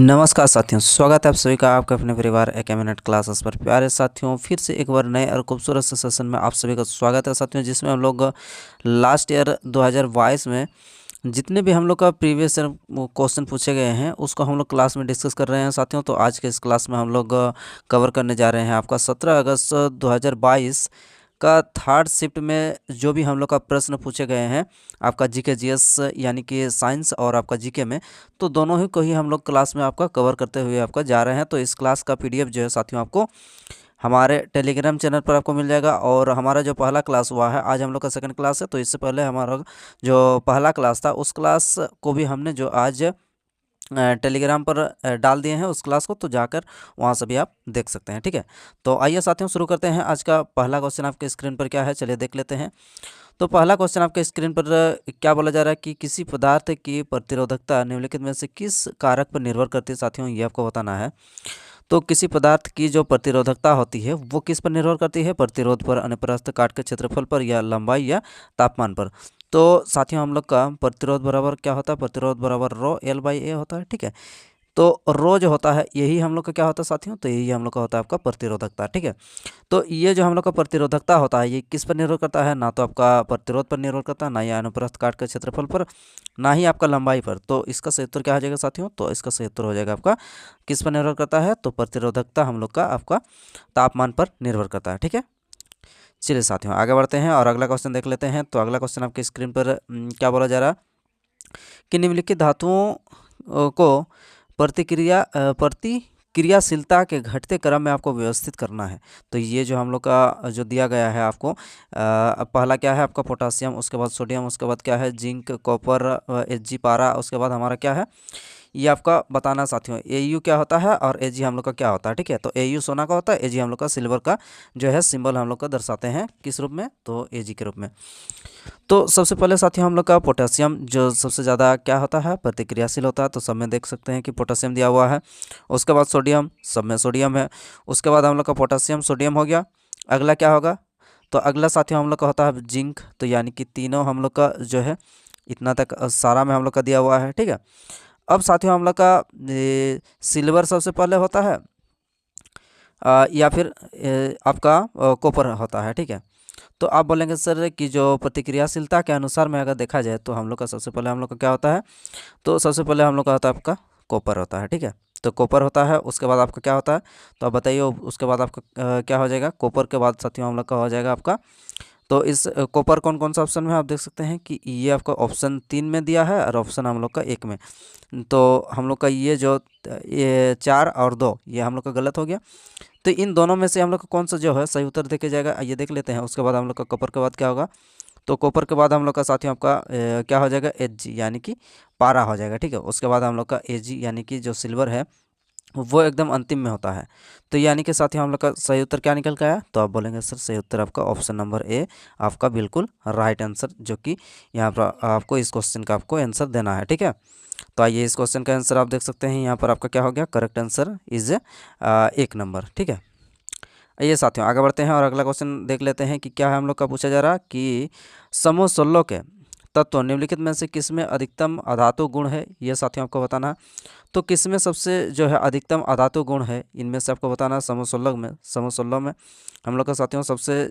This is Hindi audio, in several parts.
नमस्कार साथियों, स्वागत है आप सभी का आपके अपने परिवार एकेमिनेट क्लासेस पर। प्यारे साथियों, फिर से एक बार नए और खूबसूरत से सेशन में आप सभी का स्वागत है साथियों, जिसमें हम लोग लास्ट ईयर 2022 में जितने भी हम लोग का प्रीवियस ईयर क्वेश्चन पूछे गए हैं उसको हम लोग क्लास में डिस्कस कर रहे हैं साथियों। तो आज के इस क्लास में हम लोग कवर करने जा रहे हैं आपका 17 अगस्त 2022 का थर्ड शिफ्ट में जो भी हम लोग का प्रश्न पूछे गए हैं आपका जीके जीएस यानी कि साइंस और आपका जीके में, तो दोनों ही को ही हम लोग क्लास में आपका कवर करते हुए आपका जा रहे हैं। तो इस क्लास का पीडीएफ जो है साथियों आपको हमारे टेलीग्राम चैनल पर आपको मिल जाएगा। और हमारा जो पहला क्लास हुआ है, आज हम लोग का सेकंड क्लास है, तो इससे पहले हमारा जो पहला क्लास था उस क्लास को भी हमने जो आज टेलीग्राम पर डाल दिए हैं उस क्लास को, तो जाकर वहाँ से भी आप देख सकते हैं। ठीक है, तो आइए साथियों शुरू करते हैं। आज का पहला क्वेश्चन आपके स्क्रीन पर क्या है, चलिए देख लेते हैं। तो पहला क्वेश्चन आपके स्क्रीन पर क्या बोला जा रहा है कि किसी पदार्थ की प्रतिरोधकता निम्नलिखित में से किस कारक पर निर्भर करती है साथियों, ये आपको बताना है। तो किसी पदार्थ की जो प्रतिरोधकता होती है वो किस पर निर्भर करती है, प्रतिरोध पर, अनुप्रस्थ काट के क्षेत्रफल पर, या लंबाई या तापमान पर। तो साथियों हम लोग का प्रतिरोध बराबर क्या होता है, प्रतिरोध बराबर रो एल बाई ए होता है। ठीक है, तो रो जो होता है यही हम लोग का क्या होता है साथियों, तो यही हम लोग का होता है आपका प्रतिरोधकता। ठीक है, तो ये जो हम लोग का प्रतिरोधकता होता है ये किस पर निर्भर करता है, ना तो आपका प्रतिरोध पर निर्भर करता है, ना ही अनुप्रस्थ काट के क्षेत्रफल पर, ना ही आपका लंबाई पर। तो इसका सही उत्तर क्या हो जाएगा साथियों, तो इसका सही उत्तर हो जाएगा आपका किस पर निर्भर करता है, तो प्रतिरोधकता हम लोग का आपका तापमान पर निर्भर करता है। ठीक है, चलिए साथियों आगे बढ़ते हैं और अगला क्वेश्चन देख लेते हैं। तो अगला क्वेश्चन आपकी स्क्रीन पर क्या बोला जा रहा है कि निम्नलिखित धातुओं को प्रतिक्रियाशीलता के घटते क्रम में आपको व्यवस्थित करना है। तो ये जो हम लोग का जो दिया गया है आपको, पहला क्या है आपका पोटासियम, उसके बाद सोडियम, उसके बाद क्या है जिंक, कॉपर, Hg पारा, उसके बाद हमारा क्या है ये आपका बताना साथियों। Au क्या होता है और Ag हम लोग का क्या होता है। ठीक है, तो Au सोना का होता है, Ag हम लोग का सिल्वर का जो है सिंबल हम लोग का दर्शाते हैं किस रूप में, तो Ag के रूप में। तो सबसे पहले साथियों हम लोग का पोटेशियम जो सबसे ज़्यादा क्या होता है, प्रतिक्रियाशील होता है। तो सब में देख सकते हैं कि पोटेशियम दिया हुआ है। उसके बाद सोडियम, सब में सोडियम है। उसके बाद हम लोग का पोटेशियम सोडियम हो गया। अगला क्या होगा, तो अगला साथियों हम लोग का होता है जिंक। तो यानी कि तीनों हम लोग का जो है इतना तक सारा में हम लोग का दिया हुआ है। ठीक है, अब साथियों हम लोग का सिल्वर सबसे पहले होता है या फिर आपका कॉपर होता है। ठीक है, तो आप बोलेंगे सर कि जो प्रतिक्रियाशीलता के अनुसार में अगर देखा जाए तो हम लोग का सबसे पहले हम लोग का क्या होता है, तो सबसे पहले हम लोग का होता है आपका कॉपर होता है। ठीक है, तो कॉपर होता है। उसके बाद आपका क्या होता है, तो आप बताइए उसके बाद आपका क्या हो जाएगा, कॉपर के बाद साथियों हम लोग का हो जाएगा आपका, तो इस कॉपर कौन कौन सा ऑप्शन में आप देख सकते हैं कि ये आपका ऑप्शन 3 में दिया है और ऑप्शन हम लोग का 1 में। तो हम लोग का ये जो ये 4 और 2 ये हम लोग का गलत हो गया। तो इन दोनों में से हम लोग का कौन सा जो है सही उत्तर देखे जाएगा, ये देख लेते हैं। उसके बाद हम लोग का कॉपर के बाद क्या होगा, तो कॉपर के बाद हम लोग का साथियों आपका क्या हो जाएगा, Hg यानी कि पारा हो जाएगा। ठीक है, उसके बाद हम लोग का Ag यानी कि जो सिल्वर है वो एकदम अंतिम में होता है। तो यानी कि साथियों हम लोग का सही उत्तर क्या निकल के आया, तो आप बोलेंगे सर सही उत्तर आपका ऑप्शन नंबर ए आपका बिल्कुल राइट आंसर, जो कि यहाँ पर आपको इस क्वेश्चन का आपको आंसर देना है। ठीक है, तो आइए इस क्वेश्चन का आंसर आप देख सकते हैं यहाँ पर आपका क्या हो गया, करेक्ट आंसर इज 1 नंबर। ठीक है, आइए साथियों आगे बढ़ते हैं और अगला क्वेश्चन देख लेते हैं कि क्या है हम लोग का पूछा जा रहा कि समूह 16 के तत्व निम्नलिखित में से किसमें अधिकतम अधातु गुण है, ये साथियों आपको बताना है। तो किसमें सबसे जो है अधिकतम अधातु गुण है, इनमें से आपको बताना है। समूह 16 में हम लोग का साथियों सबसे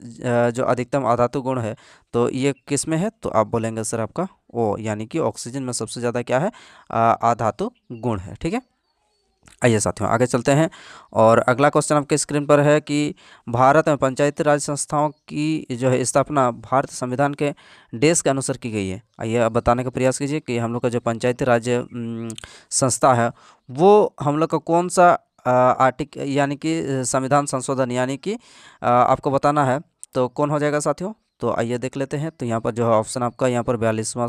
जो अधिकतम अधातु गुण है तो ये किस में है, तो आप बोलेंगे सर आपका ओ यानी कि ऑक्सीजन में सबसे ज़्यादा क्या है अधातु गुण है। ठीक है, आइए साथियों आगे चलते हैं और अगला क्वेश्चन आपके स्क्रीन पर है कि भारत में पंचायती राज संस्थाओं की जो है स्थापना भारत संविधान के देश के अनुसार की गई है। आइए अब बताने का प्रयास कीजिए कि हम लोग का जो पंचायती राज संस्था है वो हम लोग का कौन सा यानी कि संविधान संशोधन यानी कि आपको बताना है, तो कौन हो जाएगा साथियों। तो आइए देख लेते हैं। तो यहाँ पर जो है ऑप्शन आपका यहाँ पर 42वां,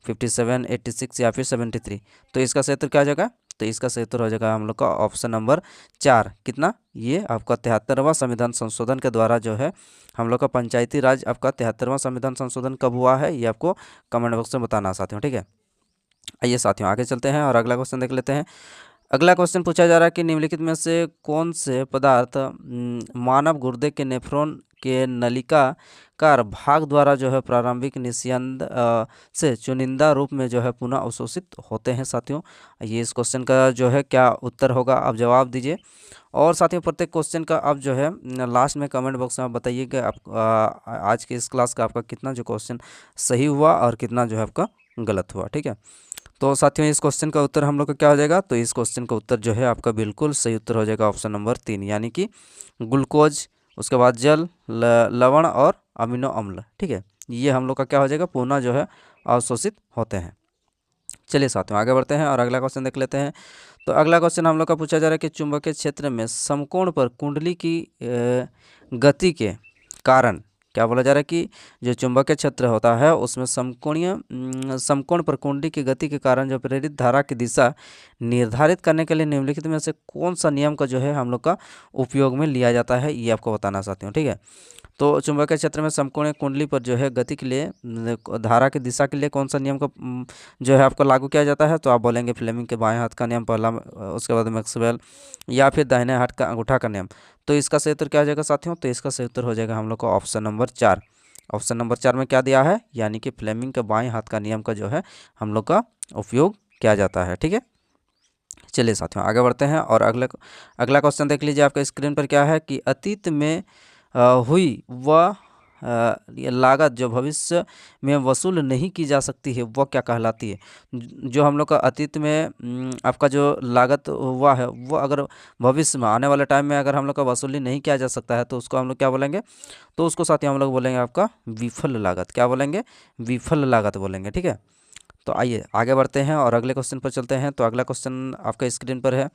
57, 86 या फिर 73। तो इसका सही उत्तर क्या हो जाएगा, तो इसका सही उत्तर हो जाएगा हम लोग का ऑप्शन नंबर 4। कितना, ये आपका 73वां संविधान संशोधन के द्वारा जो है हम लोग का पंचायती राज आपका 73वां संविधान संशोधन कब हुआ है, ये आपको कमेंट बॉक्स में बताना साथियों। ठीक है, आइए साथियों आगे चलते हैं और अगला क्वेश्चन देख लेते हैं। अगला क्वेश्चन पूछा जा रहा है कि निम्नलिखित में से कौन से पदार्थ मानव गुर्दे के नेफ्रॉन के नलिकाकार भाग द्वारा जो है प्रारंभिक निस्यंद से चुनिंदा रूप में जो है पुनः अवशोषित होते हैं साथियों। ये इस क्वेश्चन का जो है क्या उत्तर होगा, आप जवाब दीजिए। और साथियों प्रत्येक क्वेश्चन का आप जो है लास्ट में कमेंट बॉक्स में आप बताइएगा आप आज के इस क्लास का आपका कितना जो क्वेश्चन सही हुआ और कितना जो है आपका गलत हुआ। ठीक है, तो साथियों इस क्वेश्चन का उत्तर हम लोग का क्या हो जाएगा, तो इस क्वेश्चन का उत्तर जो है आपका बिल्कुल सही उत्तर हो जाएगा ऑप्शन नंबर 3, यानी कि ग्लूकोज, उसके बाद जल, लवण और अमीनो अम्ल। ठीक है, ये हम लोग का क्या हो जाएगा, पुनः जो है अवशोषित होते हैं। चलिए साथियों आगे बढ़ते हैं और अगला क्वेश्चन देख लेते हैं। तो अगला क्वेश्चन हम लोग का पूछा जा रहा है कि चुंबकीय क्षेत्र में समकोण पर कुंडली की गति के कारण, क्या बोला जा रहा है कि जो चुंबकीय क्षेत्र होता है उसमें समकोण पर कुंडली की गति के कारण जो प्रेरित धारा की दिशा निर्धारित करने के लिए निम्नलिखित में से कौन सा नियम का जो है हम लोग का उपयोग में लिया जाता है, ये आपको बताना चाहती हूँ। ठीक है, तो चुंबकीय क्षेत्र में समकोणीय कुंडली पर जो है गति के लिए धारा की दिशा के लिए कौन सा नियम का जो है आपको लागू किया जाता है, तो आप बोलेंगे फ्लेमिंग के बाएं हाथ का नियम पहला, उसके बाद मैक्सवेल, या फिर दाहिने हाथ का अंगूठा का नियम। तो इसका सही उत्तर क्या हो जाएगा साथियों, तो इसका सही उत्तर हो जाएगा हम लोग का ऑप्शन नंबर 4। ऑप्शन नंबर 4 में क्या दिया है, यानी कि फ्लेमिंग के बाएं हाथ का नियम का जो है हम लोग का उपयोग किया जाता है। ठीक है, चलिए साथियों आगे बढ़ते हैं और अगला क्वेश्चन देख लीजिए आपके स्क्रीन पर। क्या है कि अतीत में हुई वह ये लागत जो भविष्य में वसूल नहीं की जा सकती है वह क्या कहलाती है। जो हम लोग का अतीत में आपका जो लागत हुआ है वो अगर भविष्य में आने वाले टाइम में अगर हम लोग का वसूली नहीं किया जा सकता है तो उसको हम लोग क्या बोलेंगे, तो उसको साथ ही हम लोग बोलेंगे आपका विफल लागत। क्या बोलेंगे, विफल लागत बोलेंगे। ठीक है, तो आइए आगे बढ़ते हैं और अगले क्वेश्चन पर चलते हैं। तो अगला क्वेश्चन आपका स्क्रीन पर है,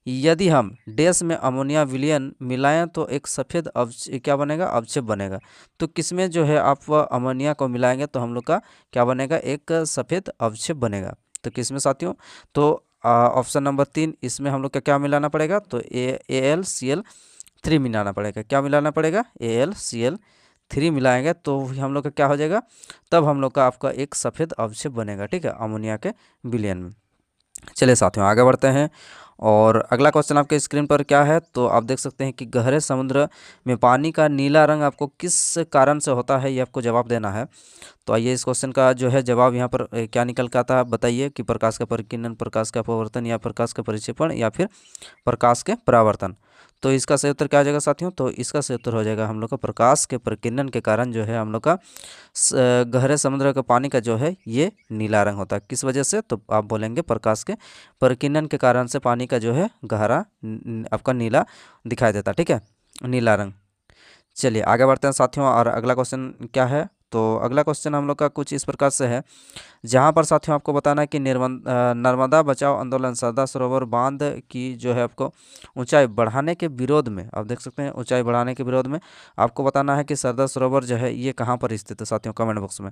यदि हम डैश में अमोनिया विलयन मिलाएं तो एक सफ़ेद क्या बनेगा, अवक्षेप बनेगा। तो किसमें जो है आप अमोनिया को मिलाएंगे तो हम लोग का क्या बनेगा, एक सफ़ेद अवक्षेप बनेगा। तो किसमें साथियों, तो ऑप्शन नंबर 3, इसमें हम लोग का क्या मिलाना पड़ेगा, तो AlCl3 मिलाना पड़ेगा। क्या मिलाना पड़ेगा, AlCl3 मिलाएंगे तो हम लोग का क्या हो जाएगा, तब हम लोग का आपका एक सफ़ेद अवक्षेप बनेगा। ठीक है, अमोनिया के विलयन में। चलिए साथियों आगे बढ़ते हैं और अगला क्वेश्चन आपके स्क्रीन पर क्या है, तो आप देख सकते हैं कि गहरे समुद्र में पानी का नीला रंग आपको किस कारण से होता है, ये आपको जवाब देना है। तो आइए इस क्वेश्चन का जो है जवाब यहाँ पर क्या निकल के आता है, बताइए कि प्रकाश का परिकीर्णन, प्रकाश का अपवर्तन, या प्रकाश का परिक्षेपण, या फिर प्रकाश के परावर्तन। तो इसका सही उत्तर क्या हो जाएगा साथियों, तो इसका सही उत्तर हो जाएगा हम लोग का प्रकाश के परिकीर्णन के कारण जो है हम लोग का गहरे समुद्र का पानी का जो है ये नीला रंग होता है। किस वजह से, तो आप बोलेंगे प्रकाश के परिकीर्णन के कारण से पानी का जो है गहरा आपका नीला दिखाई देता। ठीक है, नीला रंग। चलिए आगे बढ़ते हैं साथियों और अगला क्वेश्चन क्या है, तो अगला क्वेश्चन हम लोग का कुछ इस प्रकार से है, जहाँ पर साथियों आपको बताना है कि नर्मदा बचाओ आंदोलन सरदार सरोवर बांध की जो है आपको ऊंचाई बढ़ाने के विरोध में, आप देख सकते हैं ऊंचाई बढ़ाने के विरोध में आपको बताना है कि सरदार सरोवर जो है ये कहाँ पर स्थित है साथियों, कमेंट बॉक्स में।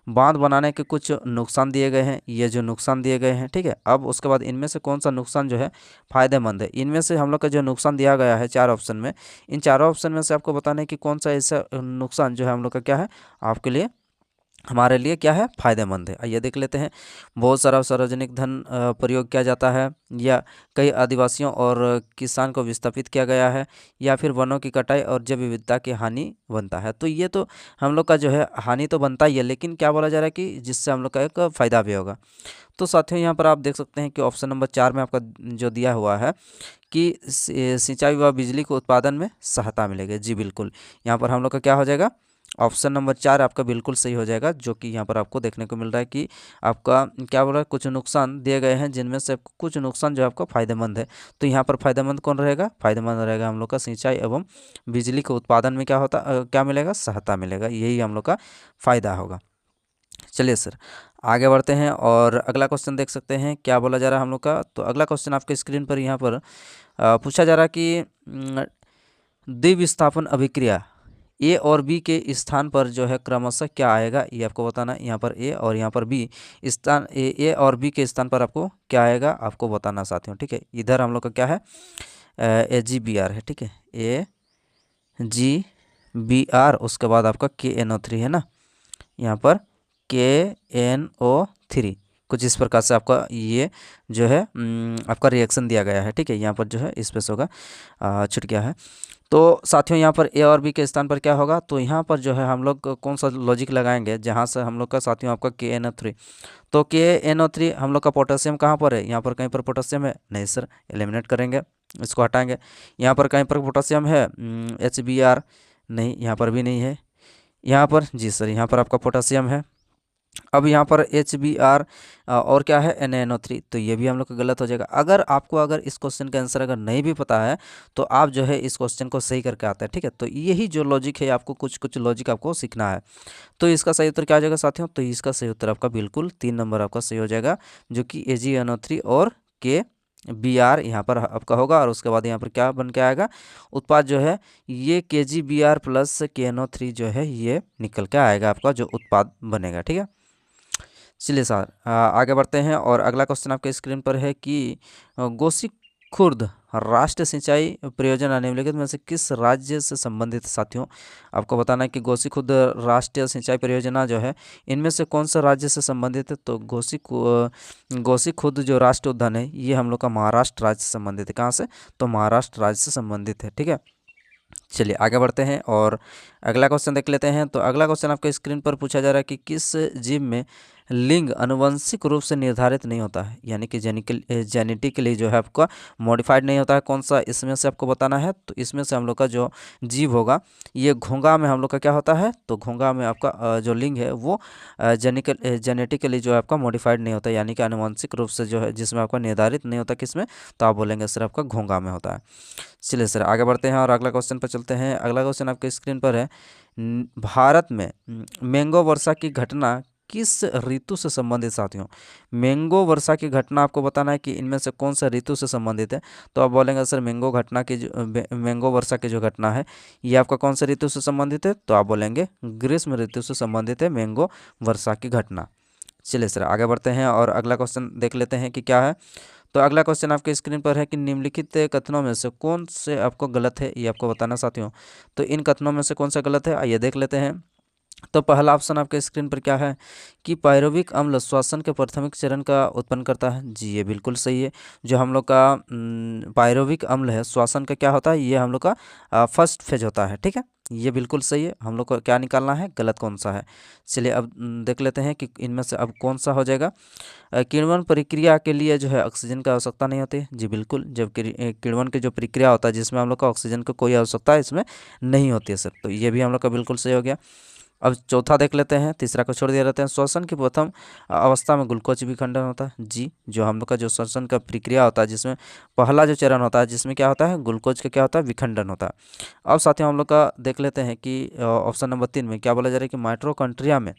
बांध बनाने के कुछ नुकसान दिए गए हैं, ये जो नुकसान दिए गए हैं। ठीक है, अब उसके बाद इनमें से कौन सा नुकसान जो है फायदेमंद है, इनमें से हम लोग का जो नुकसान दिया गया है 4 ऑप्शन में, इन चारों ऑप्शन में से आपको बताना है कि कौन सा ऐसा नुकसान जो है हम लोग का क्या है आपके लिए, हमारे लिए क्या है, फायदेमंद है। आइए देख लेते हैं। बहुत सारा सार्वजनिक धन प्रयोग किया जाता है, या कई आदिवासियों और किसान को विस्थापित किया गया है, या फिर वनों की कटाई और जैव विविधता की हानि बनता है। तो ये तो हम लोग का जो है हानि तो बनता ही है, लेकिन क्या बोला जा रहा है कि जिससे हम लोग का एक फ़ायदा भी होगा। तो साथियों यहाँ पर आप देख सकते हैं कि ऑप्शन नंबर 4 में आपका जो दिया हुआ है कि सिंचाई व बिजली के उत्पादन में सहायता मिलेगी। जी बिल्कुल, यहाँ पर हम लोग का क्या हो जाएगा, ऑप्शन नंबर 4 आपका बिल्कुल सही हो जाएगा, जो कि यहाँ पर आपको देखने को मिल रहा है कि आपका क्या बोल रहा है, कुछ नुकसान दिए गए हैं जिनमें से कुछ नुकसान जो है आपको फायदेमंद है। तो यहाँ पर फायदेमंद कौन रहेगा, फायदेमंद रहेगा हम लोग का सिंचाई एवं बिजली के उत्पादन में क्या होता क्या मिलेगा, सहायता मिलेगा, यही हम लोग का फायदा होगा। चलिए सर आगे बढ़ते हैं और अगला क्वेश्चन देख सकते हैं क्या बोला जा रहा है हम लोग का। तो अगला क्वेश्चन आपके स्क्रीन पर यहाँ पर पूछा जा रहा है कि द्विविस्थापन अभिक्रिया ए और बी के स्थान पर जो है क्रमशः क्या आएगा, ये आपको बताना है। यहाँ पर ए और यहाँ पर बी स्थान, ए और बी के स्थान पर आपको क्या आएगा आपको बताना साथियों। ठीक है, इधर हम लोग का क्या है AgBr है। ठीक है, AgBr, उसके बाद आपका KNO3 है ना, यहाँ पर KNO3 कुछ इस प्रकार से आपका ये जो है आपका रिएक्शन दिया गया है। ठीक है, यहाँ पर जो है स्पेस होगा, छूट गया है। तो साथियों यहाँ पर ए और बी के स्थान पर क्या होगा, तो यहाँ पर जो है हम लोग कौन सा लॉजिक लगाएंगे, जहाँ से हम लोग का साथियों आपका KNO3, तो KNO3 हम लोग का पोटेशियम कहाँ पर है, यहाँ पर कहीं पर पोटेशियम है नहीं सर, एलिमिनेट करेंगे, इसको हटाएंगे। यहाँ पर कहीं पर पोटेशियम है, HBr नहीं, यहाँ पर भी नहीं है। यहाँ पर जी सर, यहाँ पर आपका पोटेशियम है। अब यहाँ पर HBr और क्या है, NaNO3, तो ये भी हम लोग का गलत हो जाएगा। अगर इस क्वेश्चन का आंसर अगर नहीं भी पता है तो आप जो है इस क्वेश्चन को सही करके आते हैं। ठीक है, तो यही जो लॉजिक है, आपको कुछ कुछ लॉजिक आपको सीखना है। तो इसका सही उत्तर क्या आ जाएगा साथियों, तो इसका सही उत्तर आपका बिल्कुल 3 नंबर आपका सही हो जाएगा, जो कि AgNO3 और KBr यहाँ पर आपका होगा। और उसके बाद यहाँ पर क्या बन के आएगा, उत्पाद जो है ये KGBr प्लस KNO3 जो है ये निकल के आएगा आपका जो उत्पाद बनेगा। ठीक है, चलिए सर आगे बढ़ते हैं। और अगला क्वेश्चन आपके स्क्रीन पर है कि गोसीखुर्द राष्ट्रीय सिंचाई परियोजना निम्नलिखित में से किस राज्य से संबंधित है। साथियों आपको बताना है कि गोसीखुर्द राष्ट्रीय सिंचाई परियोजना जो है इनमें से कौन सा राज्य से संबंधित है। तो गोसीखुर्द जो राष्ट्रीय उद्यान है ये हम लोग का महाराष्ट्र राज्य से संबंधित है। कहाँ से, तो महाराष्ट्र राज्य से संबंधित है। ठीक है, चलिए आगे बढ़ते हैं और अगला क्वेश्चन देख लेते हैं। तो अगला क्वेश्चन आपके स्क्रीन पर पूछा जा रहा है कि किस जीव में लिंग अनुवंशिक रूप से निर्धारित नहीं होता है, यानी कि जेनेटिकली जो है आपका मॉडिफाइड नहीं होता है, कौन सा इसमें से आपको बताना है। तो इसमें से हम लोग का जो जीव होगा ये घोंघा में हम लोग का क्या होता है, तो घोंघा में आपका जो लिंग है वो जेनेटिकली जो है आपका मॉडिफाइड नहीं होता, यानी कि आनुवंशिक रूप से जो है जिसमें आपका निर्धारित नहीं होता, किसमें, तो आप बोलेंगे सर आपका घोंघा में होता है। चलिए सर आगे बढ़ते हैं और अगला क्वेश्चन पर चलते हैं। अगला क्वेश्चन आपके स्क्रीन पर है, भारत में मैंगो वर्षा की घटना किस ऋतु से संबंधित। साथियों मैंगो वर्षा की घटना आपको बताना है कि इनमें से कौन सा ऋतु से संबंधित है। तो आप बोलेंगे सर मैंगो वर्षा की जो घटना है ये आपका कौन सा ऋतु से संबंधित है। तो आप बोलेंगे ग्रीष्म ऋतु से संबंधित है मैंगो वर्षा की घटना। चलिए सर आगे बढ़ते हैं और अगला क्वेश्चन देख लेते हैं कि क्या है। तो अगला क्वेश्चन आपके स्क्रीन पर है कि निम्नलिखित कथनों में से कौन से आपको गलत है, ये आपको बताना साथियों। तो इन कथनों में से कौन सा गलत है, आइए देख लेते हैं। तो पहला ऑप्शन आपके स्क्रीन पर क्या है कि पायरुविक अम्ल श्वसन के प्राथमिक चरण का उत्पन्न करता है। जी ये बिल्कुल सही है। जो हम लोग का पायरुविक अम्ल है श्वसन का क्या होता है, ये हम लोग का फर्स्ट फेज होता है। ठीक है, ये बिल्कुल सही है। हम लोग को क्या निकालना है, गलत कौन सा है। चलिए अब देख लेते हैं कि इनमें से अब कौन सा हो जाएगा। किण्वन प्रक्रिया के लिए जो है ऑक्सीजन की आवश्यकता नहीं होती। जी बिल्कुल, जब किण्वन की जो प्रक्रिया होता है जिसमें हम लोग का ऑक्सीजन की कोई आवश्यकता इसमें नहीं होती है सर, तो ये भी हम लोग का बिल्कुल सही हो गया। अब चौथा देख लेते हैं, तीसरा को छोड़ दिया रहते हैं। श्वसन की प्रथम अवस्था में ग्लूकोज विखंडन होता है। जी जो हम लोग का जो श्वसन का प्रक्रिया होता है जिसमें पहला जो चरण होता है जिसमें क्या होता है, ग्लूकोज का क्या होता है, विखंडन होता है। अब साथियों हम लोग का देख लेते हैं कि ऑप्शन नंबर 3 में क्या बोला जा रहा है कि माइटोकॉन्ड्रिया में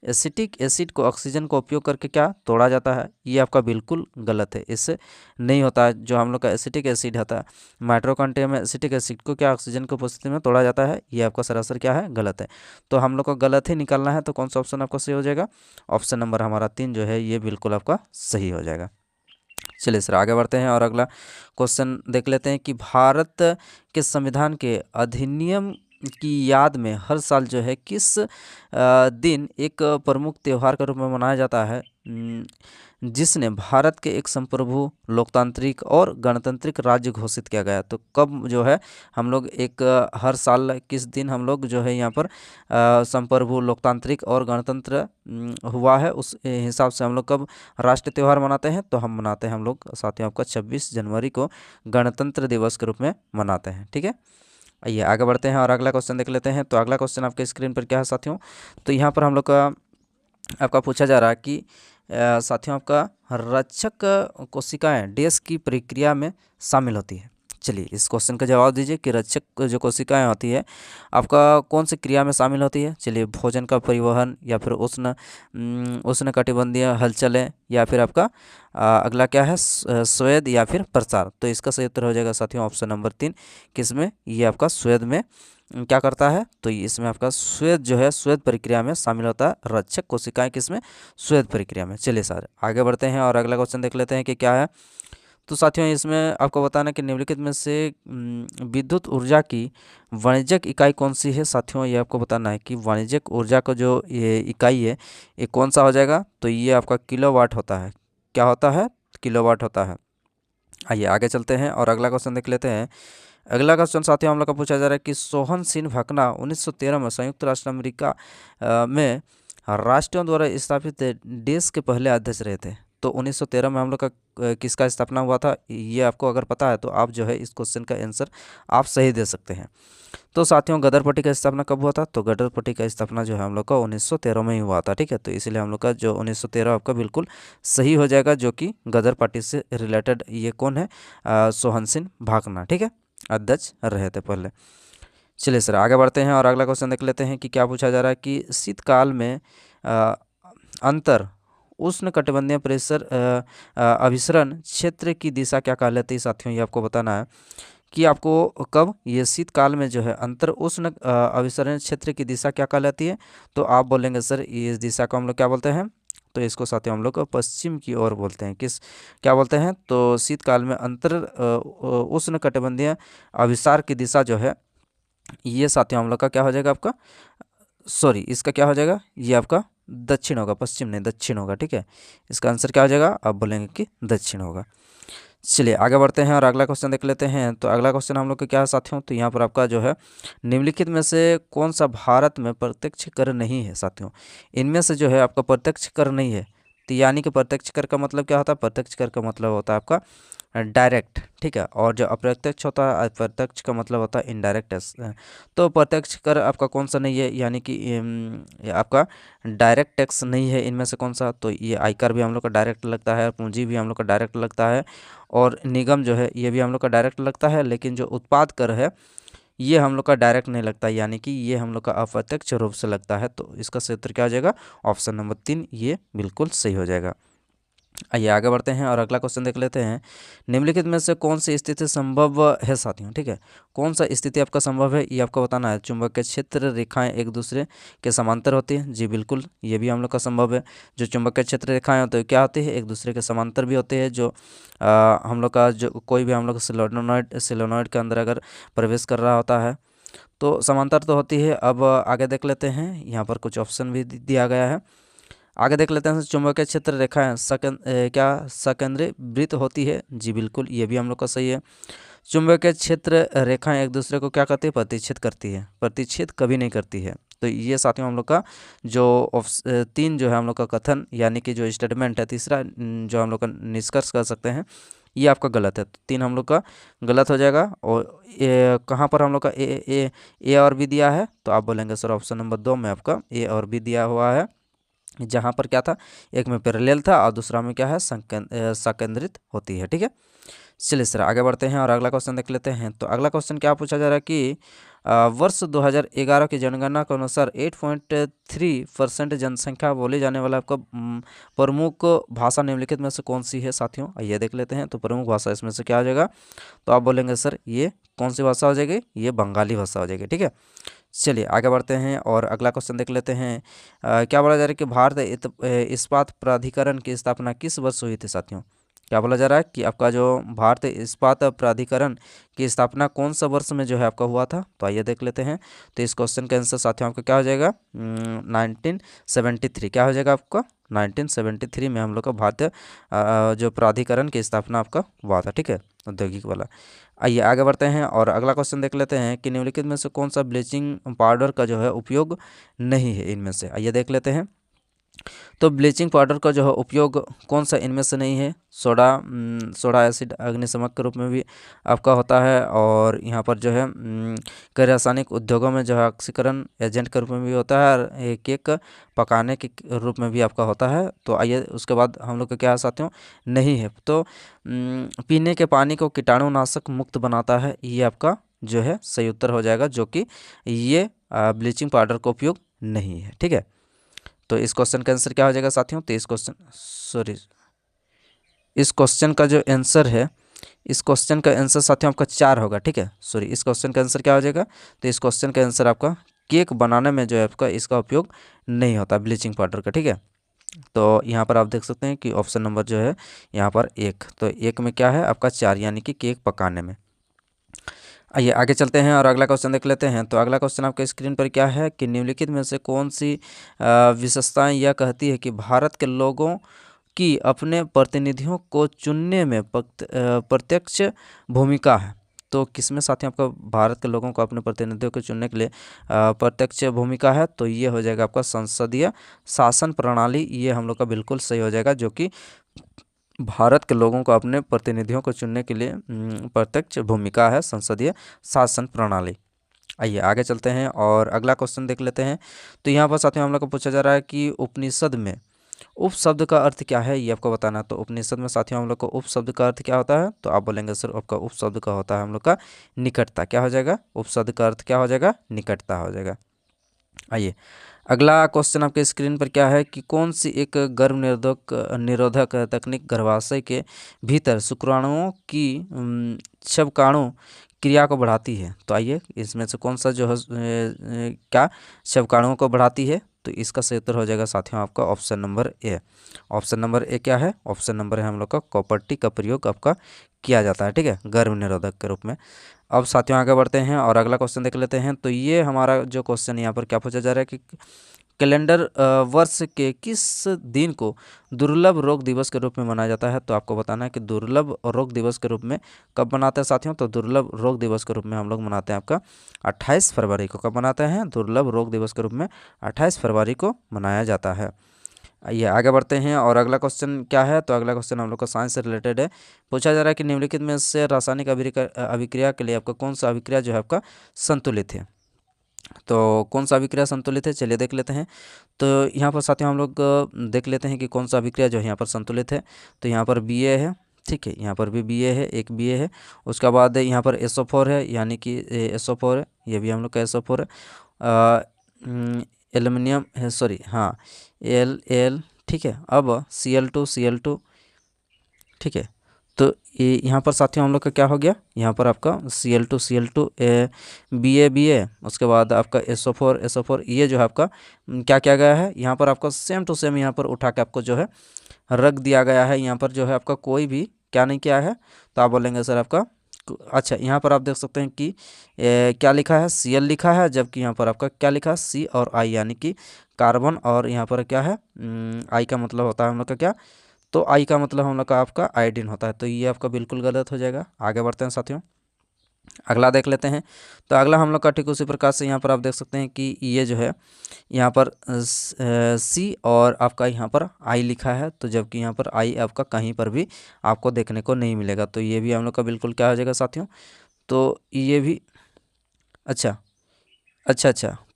एसिटिक एसिड को ऑक्सीजन का उपयोग करके क्या तोड़ा जाता है। ये आपका बिल्कुल गलत है, इससे नहीं होता है। जो हम लोग का एसिटिक एसिड होता है माइटोकॉन्ड्रिया में एसिटिक एसिड को क्या ऑक्सीजन की उपस्थिति में तोड़ा जाता है, ये आपका सरासर क्या है, गलत है। तो हम लोग को गलत ही निकालना है। तो कौन सा ऑप्शन आपका सही हो जाएगा, ऑप्शन नंबर हमारा 3 जो है ये बिल्कुल आपका सही हो जाएगा। चलिए सर आगे बढ़ते हैं और अगला क्वेश्चन देख लेते हैं कि भारत के संविधान के अधिनियम की याद में हर साल जो है किस दिन एक प्रमुख त्यौहार के रूप में मनाया जाता है, जिसने भारत के एक संप्रभु लोकतांत्रिक और गणतांत्रिक राज्य घोषित किया गया। तो कब जो है हम लोग एक हर साल किस दिन हम लोग जो है यहाँ पर संप्रभु लोकतांत्रिक और गणतंत्र हुआ है उस हिसाब से हम लोग कब राष्ट्रीय त्यौहार मनाते हैं। तो हम मनाते हैं हम लोग साथियों आपका 26 जनवरी को गणतंत्र दिवस के रूप में मनाते हैं। ठीक है, आइए आगे बढ़ते हैं और अगला क्वेश्चन देख लेते हैं। तो अगला क्वेश्चन आपके स्क्रीन पर क्या है साथियों, तो यहाँ पर हम लोग का आपका पूछा जा रहा है कि साथियों आपका रक्षक कोशिकाएं डैश की प्रक्रिया में शामिल होती है। चलिए इस क्वेश्चन का जवाब दीजिए कि रक्षक जो कोशिकाएं होती है आपका कौन सी क्रिया में शामिल होती है। चलिए भोजन का परिवहन या फिर उष्ण कटिबंधीय हलचलें या फिर आपका अगला क्या है स्वेद या फिर प्रसार। तो इसका सही उत्तर हो जाएगा साथियों ऑप्शन नंबर 3, किसमें, ये आपका स्वेद में क्या करता है। तो इसमें आपका स्वेद जो है स्वेद प्रक्रिया में शामिल होता है रक्षक कोशिकाएं, किसमें, स्वेद प्रक्रिया में। चलिए सर आगे बढ़ते हैं और अगला क्वेश्चन देख लेते हैं कि क्या है। तो साथियों इसमें आपको बताना कि निम्नलिखित में से विद्युत ऊर्जा की वाणिज्यिक इकाई कौन सी है। साथियों ये आपको बताना है कि वाणिज्यिक ऊर्जा का जो ये इकाई है ये कौन सा हो जाएगा, तो ये आपका किलोवाट होता है। क्या होता है? किलोवाट होता है। आइए आगे चलते हैं और अगला क्वेश्चन देख लेते हैं। अगला क्वेश्चन साथियों हम लोग का पूछा जा रहा है कि सोहन सिंह भकना 1913 में संयुक्त राष्ट्र अमेरिका में राष्ट्रों द्वारा स्थापित देश के पहले अध्यक्ष रहे थे। तो 1913 में हम लोग का किसका स्थापना हुआ था, ये आपको अगर पता है तो आप जो है इस क्वेश्चन का आंसर आप सही दे सकते हैं। तो साथियों गदर पार्टी का स्थापना कब हुआ था, तो गदर पार्टी का स्थापना जो है हम लोग का 1913 में ही हुआ था। ठीक है, तो इसलिए हम लोग का जो 1913 आपका बिल्कुल सही हो जाएगा, जो कि गदर पार्टी से रिलेटेड ये कौन है, सोहन सिंह भाकना। ठीक है, अध्यक्ष रहे थे पहले। चलिए सर आगे बढ़ते हैं और अगला क्वेश्चन देख लेते हैं कि क्या पूछा जा रहा है कि शीतकाल में अंतर उष्ण कटिबंधीय परिसर अभिसरण क्षेत्र की दिशा क्या कहलाती है। साथियों ये आपको बताना है कि आपको कब ये शीतकाल में जो है अंतर उष्ण अभिसरण क्षेत्र की दिशा क्या कहलाती है। तो आप बोलेंगे सर ये इस दिशा को हम लोग क्या बोलते हैं, तो इसको साथियों हम लोग पश्चिम की ओर बोलते हैं। किस क्या बोलते हैं, तो शीतकाल में अंतर उष्ण कटिबंधीय अभिसार की दिशा जो है ये साथियों हम लोग का क्या हो जाएगा आपका, सॉरी इसका क्या हो जाएगा, ये आपका दक्षिण होगा, पश्चिम नहीं दक्षिण होगा। ठीक है, इसका आंसर क्या हो जाएगा, आप बोलेंगे कि दक्षिण होगा। चलिए आगे बढ़ते हैं और अगला क्वेश्चन देख लेते हैं। तो अगला क्वेश्चन हम लोग का क्या है साथियों, तो यहाँ पर आपका जो है निम्नलिखित में से कौन सा भारत में प्रत्यक्ष कर नहीं है। साथियों इनमें से जो है आपका प्रत्यक्ष कर नहीं है, तो यानी कि प्रत्यक्ष कर का मतलब क्या होता है, प्रत्यक्ष कर का मतलब होता है आपका डायरेक्ट। ठीक है, और जो अप्रत्यक्ष होता है अप्रत्यक्ष का मतलब होता है इनडायरेक्ट। तो प्रत्यक्ष कर आपका कौन सा नहीं है, यानी कि आपका डायरेक्ट टैक्स नहीं है इनमें से कौन सा, तो ये आयकर भी हम लोग का डायरेक्ट लगता है, पूंजी भी हम लोग का डायरेक्ट लगता है, और निगम जो है ये भी हम लोग का डायरेक्ट लगता है। लेकिन जो उत्पाद कर है ये हम लोग का डायरेक्ट नहीं लगता, यानी कि ये हम लोग का अप्रत्यक्ष रूप से लगता है। तो इसका सही उत्तर क्या हो जाएगा, ऑप्शन नंबर 3 ये बिल्कुल सही हो जाएगा। आइए आगे बढ़ते हैं और अगला क्वेश्चन देख लेते हैं। निम्नलिखित में से कौन सी स्थिति संभव है। साथियों ठीक है, कौन सा स्थिति आपका संभव है ये आपको बताना है। चुंबकीय क्षेत्र रेखाएं एक दूसरे के समांतर होती है, जी बिल्कुल ये भी हम लोग का संभव है। जो चुंबकीय क्षेत्र रेखाएं होती है क्या होती है, एक दूसरे के समांतर भी होते हैं। जो हम लोग का जो कोई भी हम लोग सोलेनोइड के अंदर अगर प्रवेश कर रहा होता है तो समांतर तो होती है। अब आगे देख लेते हैं, यहाँ पर कुछ ऑप्शन भी दिया गया है, आगे देख लेते हैं। चुंबकीय क्षेत्र रेखाएं क्या सकेंद्रीय वृत्त होती है, जी बिल्कुल ये भी हम लोग का सही है। चुंबकीय क्षेत्र रेखाएं एक दूसरे को क्या करती है, प्रतिच्छेद करती है, प्रतिच्छेद कभी नहीं करती है। तो ये साथियों हम लोग का जो 3 जो है हम लोग का कथन यानी कि जो स्टेटमेंट है, तीसरा जो हम लोग का निष्कर्ष कर सकते हैं ये आपका गलत है। तो 3 हम लोग का गलत हो जाएगा। और कहाँ पर हम लोग का ए और बी दिया है, तो आप बोलेंगे सर ऑप्शन नंबर 2 में आपका ए और बी दिया हुआ है, जहाँ पर क्या था एक में पैरेलल था और दूसरा में क्या है संकेंद्रित होती है। ठीक है, चलिए सर आगे बढ़ते हैं और अगला क्वेश्चन देख लेते हैं। तो अगला क्वेश्चन क्या पूछा जा रहा है कि वर्ष 2011 की जनगणना के अनुसार 8.3% जनसंख्या बोली जाने वाला आपका प्रमुख भाषा निम्नलिखित में से कौन सी है। साथियों ये देख लेते हैं। तो प्रमुख भाषा इसमें से क्या हो जाएगा, तो आप बोलेंगे सर ये कौन सी भाषा हो जाएगी, ये बंगाली भाषा हो जाएगी। ठीक है, चलिए आगे बढ़ते हैं और अगला क्वेश्चन देख लेते हैं। क्या बोला जा रहा है कि भारत इस्पात प्राधिकरण की स्थापना किस वर्ष हुई थी। साथियों क्या बोला जा रहा है कि आपका जो भारत इस्पात प्राधिकरण की स्थापना कौन सा वर्ष में जो है आपका हुआ था। तो आइए देख लेते हैं। तो इस क्वेश्चन का आंसर साथियों आपका क्या हो जाएगा, 1973 क्या हो जाएगा आपका, 1973 में हम लोग का भारतीय जो प्राधिकरण की स्थापना आपका हुआ था। ठीक है, औद्योगिक वाला। आइए आगे बढ़ते हैं और अगला क्वेश्चन देख लेते हैं कि निम्नलिखित में से कौन सा ब्लीचिंग पाउडर का जो है उपयोग नहीं है इनमें से। आइए देख लेते हैं। तो ब्लीचिंग पाउडर का जो है उपयोग कौन सा इनमें से नहीं है, सोडा एसिड अग्निशमक के रूप में भी आपका होता है, और यहाँ पर जो है कई रासायनिक उद्योगों में जो है ऑक्सीकरण एजेंट के रूप में भी होता है, और केक पकाने के रूप में भी आपका होता है। तो आइए उसके बाद हम लोग का क्या है साथियों, नहीं है। तो पीने के पानी को कीटाणुनाशक मुक्त बनाता है, ये आपका जो है सही उत्तर हो जाएगा, जो कि ये ब्लीचिंग पाउडर का उपयोग नहीं है। ठीक है, तो इस क्वेश्चन का आंसर क्या हो जाएगा साथियों, तो इस क्वेश्चन का जो आंसर है, इस क्वेश्चन का आंसर साथियों आपका 4 होगा। ठीक है, इस क्वेश्चन का आंसर क्या हो जाएगा, तो इस क्वेश्चन का आंसर आपका केक बनाने में जो है आपका इसका उपयोग नहीं होता ब्लीचिंग पाउडर का। ठीक है, तो यहाँ पर आप देख सकते हैं कि ऑप्शन नंबर जो है यहाँ पर 1, तो 1 में क्या है आपका 4, यानी कि केक पकाने में। आइए आगे चलते हैं और अगला क्वेश्चन देख लेते हैं। तो अगला क्वेश्चन आपके स्क्रीन पर क्या है कि निम्नलिखित में से कौन सी विशेषताएं यह कहती है कि भारत के लोगों की अपने प्रतिनिधियों को चुनने में प्रत्यक्ष भूमिका है। तो किसमें साथियों आपका भारत के लोगों को अपने प्रतिनिधियों को चुनने के लिए प्रत्यक्ष भूमिका है? तो ये हो जाएगा आपका संसदीय शासन प्रणाली, ये हम लोग का बिल्कुल सही हो जाएगा, जो कि भारत के लोगों को अपने प्रतिनिधियों को चुनने के लिए प्रत्यक्ष भूमिका है संसदीय शासन प्रणाली। आइए आगे चलते हैं और अगला क्वेश्चन देख लेते हैं। तो यहाँ पर साथियों हम लोग को पूछा जा रहा है कि उपनिषद में उपशब्द का अर्थ क्या है, ये आपको बताना है। तो उपनिषद में साथियों हम लोग को उपशब्द का अर्थ क्या होता है? तो आप बोलेंगे सर आपका उपशब्द का होता है हम लोग का निकटता। क्या हो जाएगा? उपशब्द का अर्थ क्या हो जाएगा? निकटता हो जाएगा। आइए अगला क्वेश्चन आपके स्क्रीन पर क्या है कि कौन सी एक गर्भ निरोधक तकनीक गर्भाशय के भीतर शुक्राणुओं की शवकाणु क्रिया को बढ़ाती है? तो आइए इसमें से कौन सा जो है क्या शवकाणुओं को बढ़ाती है? तो इसका सही उत्तर हो जाएगा साथियों आपका option number A. Option number A क्या है? ऑप्शन नंबर है हम लोग का कॉपर टी का प्रयोग आपका किया जाता है, ठीक है, गर्भ निरोधक के रूप में। अब साथियों आगे बढ़ते हैं और अगला क्वेश्चन देख लेते हैं। तो ये हमारा जो क्वेश्चन यहाँ पर क्या पूछा जा रहा है कि कैलेंडर वर्ष के किस दिन को दुर्लभ रोग दिवस के रूप में मनाया जाता है? तो आपको बताना है कि दुर्लभ रोग दिवस के रूप में कब मनाते हैं साथियों? तो दुर्लभ रोग दिवस के रूप में हम लोग मनाते हैं आपका 28 फरवरी को। कब मनाते हैं? दुर्लभ रोग दिवस के रूप में 28 फरवरी को मनाया जाता है। आइए आगे बढ़ते हैं और अगला क्वेश्चन क्या है? तो अगला क्वेश्चन हम लोग का साइंस से रिलेटेड है। पूछा जा रहा है कि निम्नलिखित में से रासायनिक अभिक्रिया के लिए आपका कौन सा अभिक्रिया जो है आपका संतुलित है? तो कौन सा अभिक्रिया संतुलित है? चलिए देख लेते हैं। तो यहाँ पर साथियों हम लोग देख लेते हैं कि कौन सा अभिक्रिया जो है यहाँ पर संतुलित है। तो यहाँ पर बी ए है, ठीक है, यहाँ पर भी बी ए है, एक बी ए है। उसके बाद यहाँ पर SO4 है, यानी कि SO4 है, ये भी हम लोग का SO4 है। एल्युमिनियम है, सॉरी हाँ L, ठीक है। अब Cl2, ठीक है। तो ये यहाँ पर साथियों हम लोग का क्या हो गया? यहाँ पर आपका Cl2 Ba, उसके बाद आपका SO4, ये जो है आपका क्या किया गया है? यहाँ पर आपका सेम टू सेम यहाँ पर उठा के आपको जो है रख दिया गया है। यहाँ पर जो है आपका कोई भी क्या नहीं किया है? तो आप बोलेंगे सर आपका अच्छा, यहाँ पर आप देख सकते हैं कि क्या लिखा है? Cl लिखा है, जबकि यहाँ पर आपका क्या लिखा है? C और I, यानी कि कार्बन, और यहाँ पर क्या है? I का मतलब होता है हम लोग का क्या? तो आई का मतलब हम लोग का आपका आयोडीन होता है। तो ये आपका बिल्कुल गलत हो जाएगा। आगे बढ़ते हैं साथियों, अगला देख लेते हैं। तो अगला हम लोग का ठीक उसी प्रकार से यहाँ पर आप देख सकते हैं कि ये जो है यहाँ पर सी और आपका यहाँ पर आई लिखा है, तो जबकि यहाँ पर आई आपका कहीं पर भी आपको देखने को नहीं मिलेगा। तो ये भी हम लोग का बिल्कुल क्या हो जाएगा साथियों? तो ये भी अच्छा,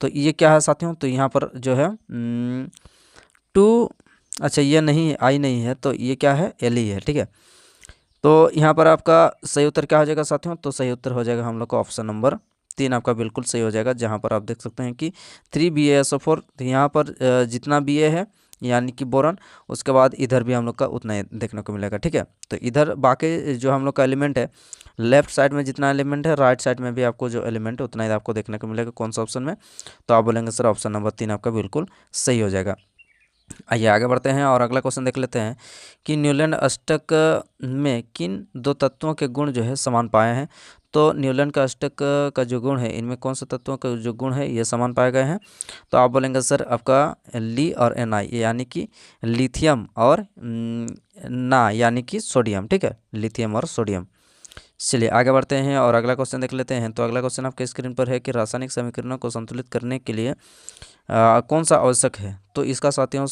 तो ये क्या है साथियों? तो यहाँ पर जो है 2, अच्छा ये नहीं है, आई नहीं है, तो ये क्या है? एल ही है, ठीक है। तो यहाँ पर आपका सही उत्तर क्या हो जाएगा साथियों? तो सही उत्तर हो जाएगा हम लोग का ऑप्शन नंबर 3 आपका बिल्कुल सही हो जाएगा, जहाँ पर आप देख सकते हैं कि 3BaSO4। तो यहाँ पर जितना Ba है यानी कि बोरॉन, उसके बाद इधर भी हम लोग का उतना ही देखने को मिलेगा, ठीक है। तो इधर बाकी जो हम लोग का एलिमेंट है, लेफ्ट साइड में जितना एलिमेंट है, राइट साइड में भी आपको जो एलिमेंट है उतना ही आपको देखने को मिलेगा। कौन सा ऑप्शन में? तो आप बोलेंगे सर ऑप्शन नंबर 3 आपका बिल्कुल सही हो जाएगा। आइए आगे बढ़ते हैं और अगला क्वेश्चन देख लेते हैं कि न्यूलैंड अष्टक में किन दो तत्वों के गुण जो है समान पाए हैं? तो न्यूलैंड का अष्टक का जो गुण है, इनमें कौन से तत्वों का जो गुण है ये समान पाए गए हैं? तो आप बोलेंगे सर आपका ली और Na, यानी कि लिथियम और ना यानी कि सोडियम, ठीक है, लिथियम और सोडियम। चलिए आगे बढ़ते हैं और अगला क्वेश्चन देख लेते हैं। तो अगला क्वेश्चन आपके स्क्रीन पर है कि रासायनिक समीकरणों को संतुलित करने के लिए कौन सा आवश्यक है? तो इसका साथियों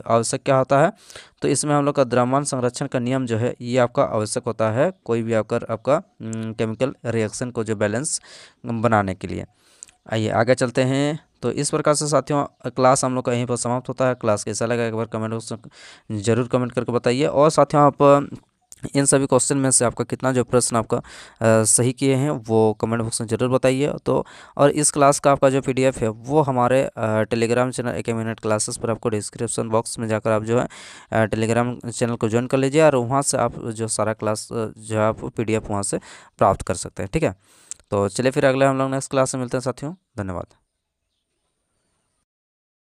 आवश्यक क्या होता है? तो इसमें हम लोग का द्रव्यमान संरक्षण का नियम जो है ये आपका आवश्यक होता है, कोई भी आकर आपका केमिकल रिएक्शन को जो बैलेंस बनाने के लिए। आइए आगे चलते हैं। तो इस प्रकार से साथियों क्लास हम लोग का यहीं पर समाप्त होता है। क्लास कैसा लगा एक बार कमेंट बॉक्स में जरूर कमेंट करके बताइए। और साथियों आप इन सभी क्वेश्चन में से आपका कितना जो प्रश्न आपका सही किए हैं वो कमेंट बॉक्स में ज़रूर बताइए। तो और इस क्लास का आपका जो PDF है वो हमारे Telegram channel AK minute classes पर आपको डिस्क्रिप्शन बॉक्स में जाकर आप जो है टेलीग्राम चैनल को ज्वाइन कर लीजिए और वहाँ से आप जो सारा क्लास जो है आप PDF वहाँ से प्राप्त कर सकते हैं, ठीक है। तो चलिए फिर अगले हम लोग नेक्स्ट क्लास में मिलते हैं साथियों, धन्यवाद।